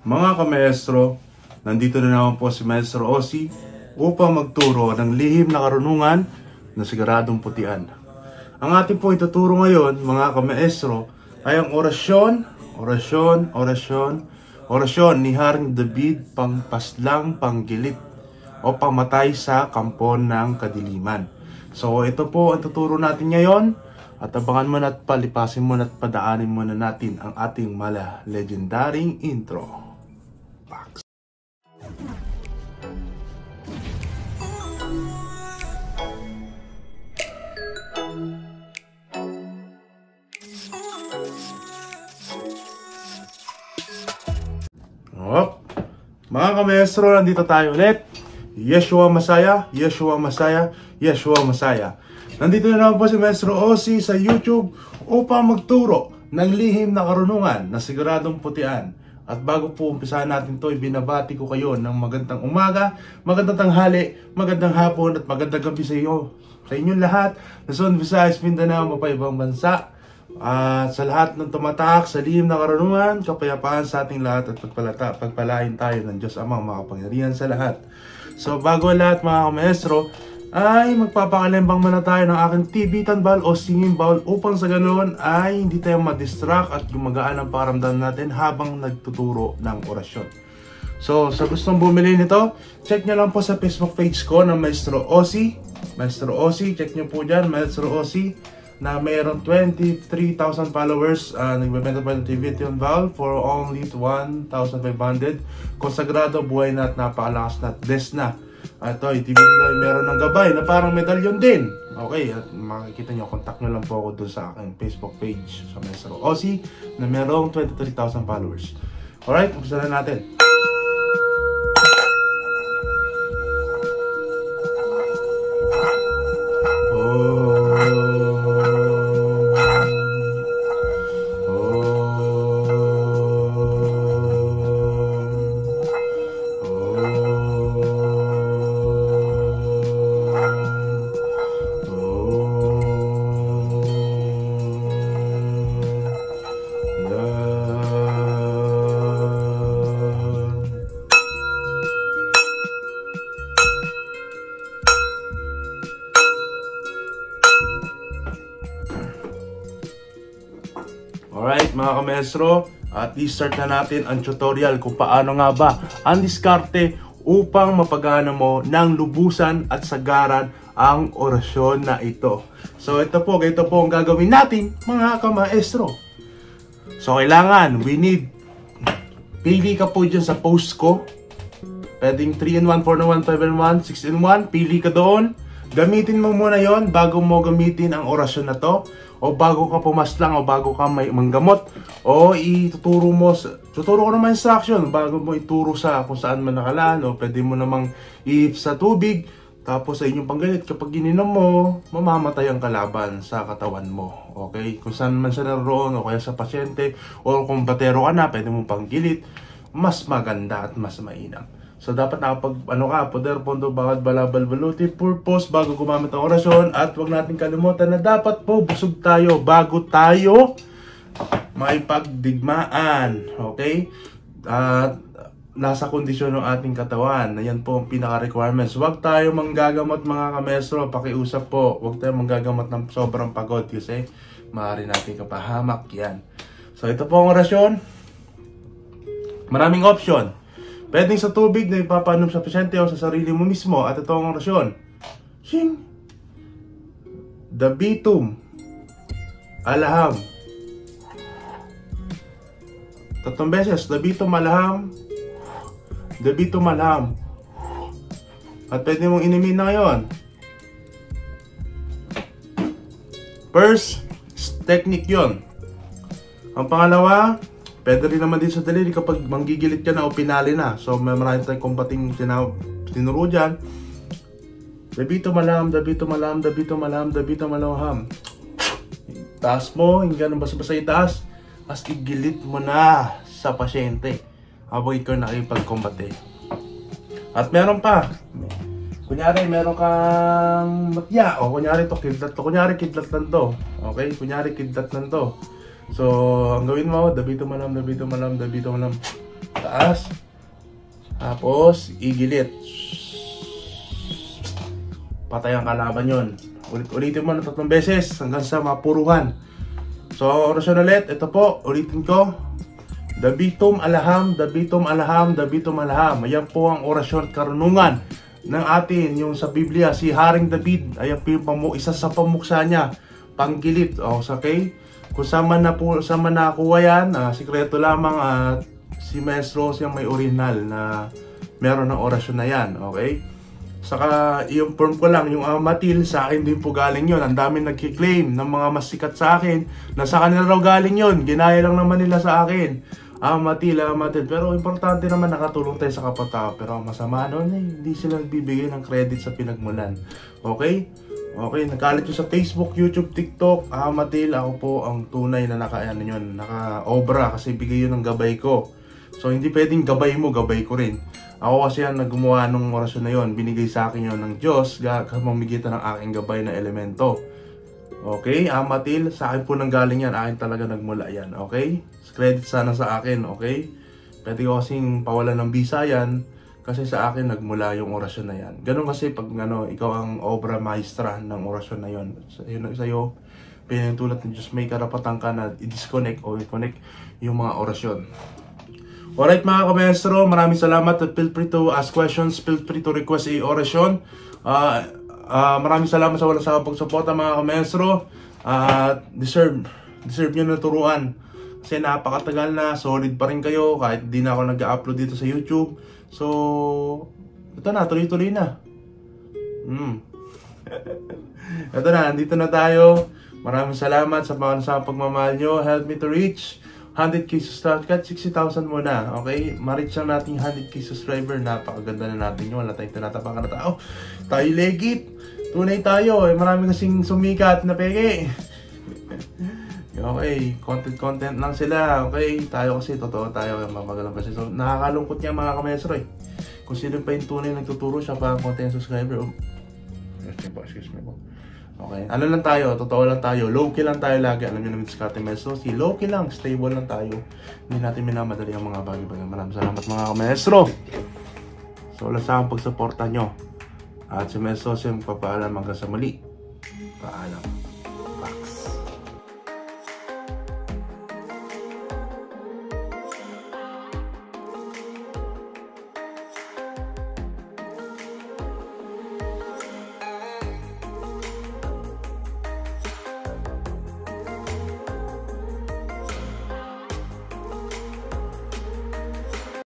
Mga kamaestro, nandito na naman po si Maestro Ozzy upang magturo ng lihim na karunungan na siguradong putian. Ang ating po ituturo ngayon, mga kamaestro, ay ang orasyon ni Haring David pangpaslang panggilit o pamatay sa kampo ng kadiliman. So ito po ang tuturo natin ngayon. At abangan mo na at palipasin mo na at padaanin mo na natin ang ating legendaring intro. Pax. Mga kamaestro, nandito tayo ulit. Yeshua Masaya, Yeshua Masaya, Yeshua Masaya. Nandito na naman po si Maestro Ozzy sa YouTube upang magturo ng lihim na karunungan na siguradong putian. At bago po umpisahan natin to, ibinabati ko kayo ng magandang umaga, magandang tanghali, magandang hapon at magandang gabi sa iyo. Sa inyong lahat, Luzon, Visayas, Mindanao, mapaibang bansa. At sa lahat ng tumatak sa lihim na karunungan, kapayapaan sa ating lahat at pagpalain tayo ng Diyos Amang makapangyarihan sa lahat. So bago lahat mga kamaestro, ay magpapakalembang muna tayo ng aking tibitan bowl o singing bowl upang sa ganoon ay hindi tayo madistract at gumagaan ang pakiramdam natin habang nagtuturo ng orasyon. So sa gustong bumili nito, check nyo lang po sa Facebook page ko ng Maestro Ozzy. Maestro Ozzy, check nyo po dyan, Maestro Ozzy, na mayroong 23,000 followers. Nagbebenta pa ng tibitan bowl for only 1,500. Konsagrado, buhay na at napakalakas na at blessed na. Ito, itibigay meron ng gabay na parang medalyon din. Okay, at makikita nyo, contact nyo lang po ako doon sa aking Facebook page sa Maestro Ozzy na merong 23,000 followers. Alright, umpisa na natin. Alright mga kamaestro, at i-start na natin ang tutorial kung paano nga ba ang diskarte upang mapagana mo ng lubusan at sagaran ang orasyon na ito. So ito po ang gagawin natin mga kamaestro. So kailangan, pili ka po dyan sa post ko. Pwedeng 3-in-1, 4-in-1, 5-in-1, 6-in-1, pili ka doon. Gamitin mo muna yon bago mo gamitin ang orasyon na to, o bago ka pumaslang, o bago ka may manggamot, o tuturo ko naman instruction bago mo ituro sa kung saan man nakalaan, o pwede mo namang iip sa tubig, tapos sa inyong panggalit, kapag ininom mo, mamamatay ang kalaban sa katawan mo. Okay? Kung saan man siya naroon, o kaya sa pasyente, o kung batero ka na, pwede mo panggilit, mas maganda at mas mainam. So dapat poder, pondo, bawat balabal, baluti, purpose bago gumamit ng orasyon. At huwag natin kalimutan na dapat po busog tayo bago tayo maipagdigmaan. Okay? At nasa kondisyon ng ating katawan. Yan po ang pinaka-requirements. Huwag tayo manggagamot mga kamestro. Pakiusap po. Huwag tayo manggagamot ng sobrang pagod kasi maaari natin kapahamak yan. So ito po ang orasyon. Maraming option. Pwedeng sa tubig na ipapanom sa pasyente o sa sarili mo mismo. At ito ang orasyon. Shing! Dabitum. Alaham. Tatlong beses. Dabitum alaham. Dabitum alaham. At pwede mong inumin na ngayon. First technique yon. Ang pangalawa, pwede rin naman din sa daliri kapag manggigilit ka na o pinali na. So may marami tayong kumpating tinuro dyan. Dabito malam, dabito malam, dabito malam, dabito malawham. Taas mo, hindi ka nang basa-basa itaas. As igilit mo na sa pasyente habang ikaw nakipagkumbate. At meron pa. Kunyari, meron kang matya. O kunyari to, kidlat to. Kunyari, kidlat lang to. Okay? Kunyari, kidlat lang to. So, ang gawin mo, dabito malam, dabito malam, dabito malam. Taas. Tapos, igilit. Patay ang kalaban yun. Ulitin mo na 3 beses hanggang sa mapuruhan. So, orasyon ulit. Ito po, ulitin ko. Dabitum alaham, dabitum alaham, dabitum alaham. Ayan po ang orasyon at karunungan ng atin, yung sa Biblia, si Haring David. Ayan po isa sa pamuksa niya. Panggilit. Okay? Kung saan man nakuha yan, sikreto lamang at si Maestro siyang may original na meron ng orasyon na yan. Okay? Saka, i-inform ko lang, yung Amatil, sa akin din po galing yon. Ang dami nagkiklaim ng mga mas sikat sa akin na sa kanila raw galing yon. Ginaya lang naman nila sa akin. Amatil. Pero importante naman nakatulong tayo sa kapatao. Pero ang masama nun, hindi sila nagbibigay ng credit sa pinagmulan. Okay? Okay, nagkalat yun sa Facebook, YouTube, TikTok. Amatil, ako po ang tunay na naka-obra kasi bigay yun ng gabay ko. So, hindi pwedeng gabay mo, gabay ko rin. Ako kasi yan naggumawa ng orasyon na yun. Binigay sa akin yun ng Diyos, kamamigitan ng aking gabay na elemento. Okay, Amatil, sa akin po nang galing yan. Akin talaga nagmula yan, okay? Credit sana sa akin, okay? Pwede ko kasing pawalan ng visa yan. Kasi sa akin nagmula yung orasyon na yan. Ganun kasi pag ikaw ang obra maestra ng orasyon na yun. Sa'yo, pinintulad ng Diyos, may karapatan ka na i-disconnect o i-connect yung mga orasyon. Alright mga kamestro, maraming salamat at feel free to ask questions, feel free to request a orasyon. Maraming salamat sa walang sawang pagsuporta mga kamestro. Deserve nyo na turuan. Kasi napakatagal na, solid pa rin kayo kahit di na ako nag-upload dito sa YouTube. So, ito na, tuloy-tuloy na. Ito na, andito na tayo. Maraming salamat sa pagmamahal nyo. Help me to reach 100k subscribers. Kahit 60,000 muna, okay? Ma-reach lang natin 100k subscriber. Napakaganda na natin yun. Wala tayong tinatapakan na tao. Tayo legit. Tunay tayo. Marami kasing sumikat na peke. Okay, content lang sila. Okay, tayo kasi totoo tayo mapagalang kasi. So, nakakalungkot niya mga kamestro eh. Kung sino pa yung tunay nagtuturo siya pa ang content subscriber. Excuse me po. Okay, ano lang tayo, totoo lang tayo. Low-key lang tayo lagi. Alam niyo naman si Kate Maestro, si low-key lang, stable lang tayo. Hindi natin minamadali ang mga bagay-bagay. Maraming salamat mga kamestro. So, wala sa pagsuporta nyo. At si Maestro siyang papaalam hanggang sa muli. Paalam.